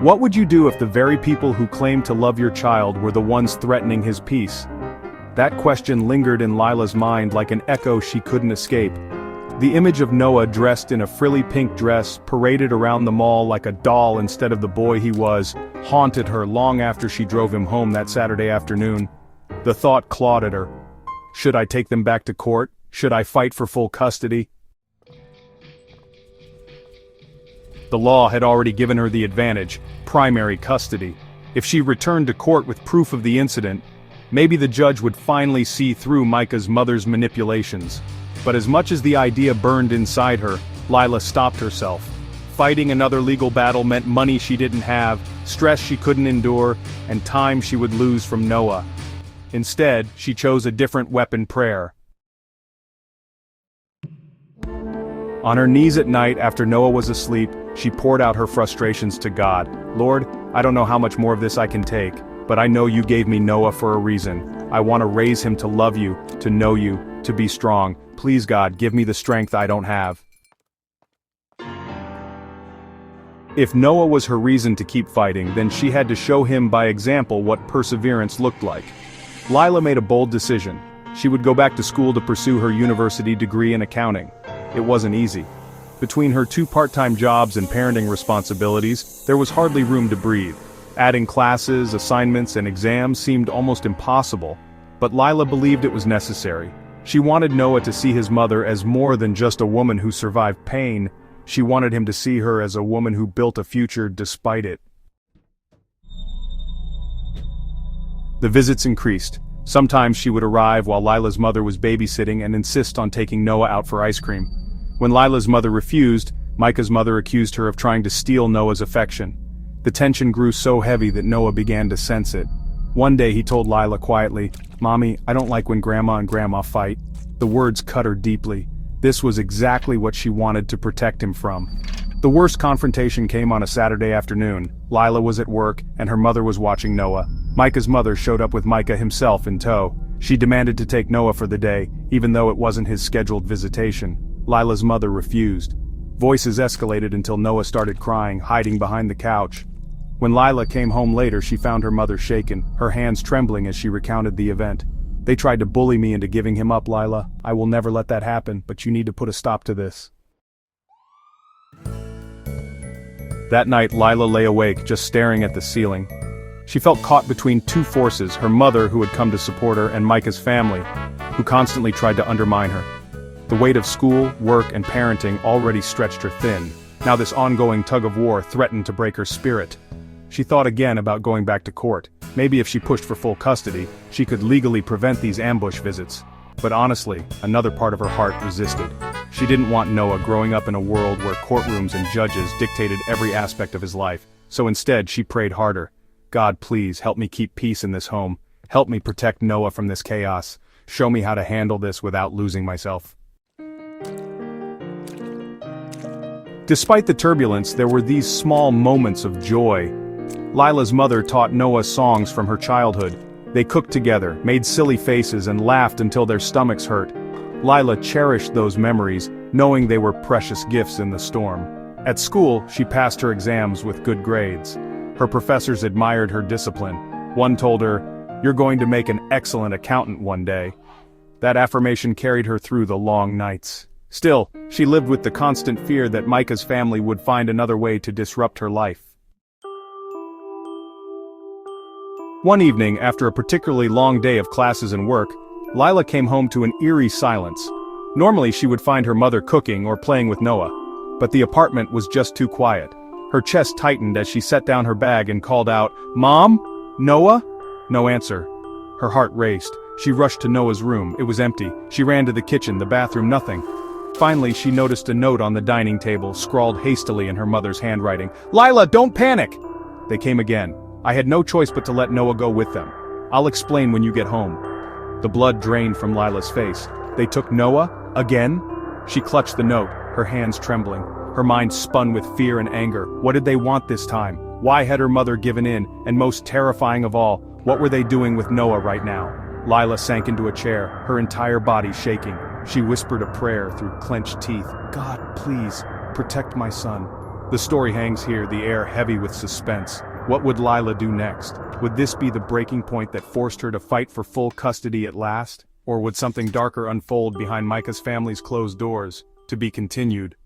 What would you do if the very people who claim to love your child were the ones threatening his peace? That question lingered in Lila's mind like an echo she couldn't escape. The image of Noah dressed in a frilly pink dress, paraded around the mall like a doll instead of the boy he was, haunted her long after she drove him home that Saturday afternoon. The thought clawed at her. Should I take them back to court? Should I fight for full custody? The law had already given her the advantage, primary custody. If she returned to court with proof of the incident, maybe the judge would finally see through Micah's mother's manipulations. But as much as the idea burned inside her, Lila stopped herself. Fighting another legal battle meant money she didn't have, stress she couldn't endure, and time she would lose from Noah. Instead, she chose a different weapon: prayer. On her knees at night after Noah was asleep, she poured out her frustrations to God. Lord, I don't know how much more of this I can take, but I know you gave me Noah for a reason. I want to raise him to love you, to know you, to be strong. Please God, give me the strength I don't have. If Noah was her reason to keep fighting, then she had to show him by example what perseverance looked like. Lila made a bold decision. She would go back to school to pursue her university degree in accounting. It wasn't easy. Between her 2 part-time jobs and parenting responsibilities, there was hardly room to breathe. Adding classes, assignments, and exams seemed almost impossible, but Lila believed it was necessary. She wanted Noah to see his mother as more than just a woman who survived pain. She wanted him to see her as a woman who built a future despite it. The visits increased. Sometimes she would arrive while Lila's mother was babysitting and insist on taking Noah out for ice cream. When Lila's mother refused, Micah's mother accused her of trying to steal Noah's affection. The tension grew so heavy that Noah began to sense it. One day he told Lila quietly, "Mommy, I don't like when Grandma and Grandma fight." The words cut her deeply. This was exactly what she wanted to protect him from. The worst confrontation came on a Saturday afternoon. Lila was at work, and her mother was watching Noah. Micah's mother showed up with Micah himself in tow. She demanded to take Noah for the day, even though it wasn't his scheduled visitation. Lila's mother refused. Voices escalated until Noah started crying, hiding behind the couch. When Lila came home later, she found her mother shaken, her hands trembling as she recounted the event. "They tried to bully me into giving him up, Lila. I will never let that happen, but you need to put a stop to this." That night, Lila lay awake, just staring at the ceiling. She felt caught between 2 forces: her mother, who had come to support her, and Micah's family, who constantly tried to undermine her. The weight of school, work, and parenting already stretched her thin. Now this ongoing tug-of-war threatened to break her spirit. She thought again about going back to court. Maybe if she pushed for full custody, she could legally prevent these ambush visits. But honestly, another part of her heart resisted. She didn't want Noah growing up in a world where courtrooms and judges dictated every aspect of his life. So instead, she prayed harder. God, please help me keep peace in this home. Help me protect Noah from this chaos. Show me how to handle this without losing myself. Despite the turbulence, there were these small moments of joy. Lila's mother taught Noah songs from her childhood. They cooked together, made silly faces, and laughed until their stomachs hurt. Lila cherished those memories, knowing they were precious gifts in the storm. At school, she passed her exams with good grades. Her professors admired her discipline. One told her, "You're going to make an excellent accountant one day." That affirmation carried her through the long nights. Still, she lived with the constant fear that Micah's family would find another way to disrupt her life. One evening, after a particularly long day of classes and work, Lila came home to an eerie silence. Normally she would find her mother cooking or playing with Noah, but the apartment was just too quiet. Her chest tightened as she set down her bag and called out, "Mom? Noah?" No answer. Her heart raced. She rushed to Noah's room. It was empty. She ran to the kitchen, the bathroom, nothing. Finally, she noticed a note on the dining table, scrawled hastily in her mother's handwriting. "Lila, don't panic!" They came again. "I had no choice but to let Noah go with them. I'll explain when you get home." The blood drained from Lila's face. They took Noah? Again? She clutched the note, her hands trembling. Her mind spun with fear and anger. What did they want this time? Why had her mother given in? And most terrifying of all, what were they doing with Noah right now? Lila sank into a chair, her entire body shaking. She whispered a prayer through clenched teeth. "God, please, protect my son. The story hangs here, the air heavy with suspense. What would Lila do next? Would this be the breaking point that forced her to fight for full custody at last? Or would something darker unfold behind Micah's family's closed doors? To be continued.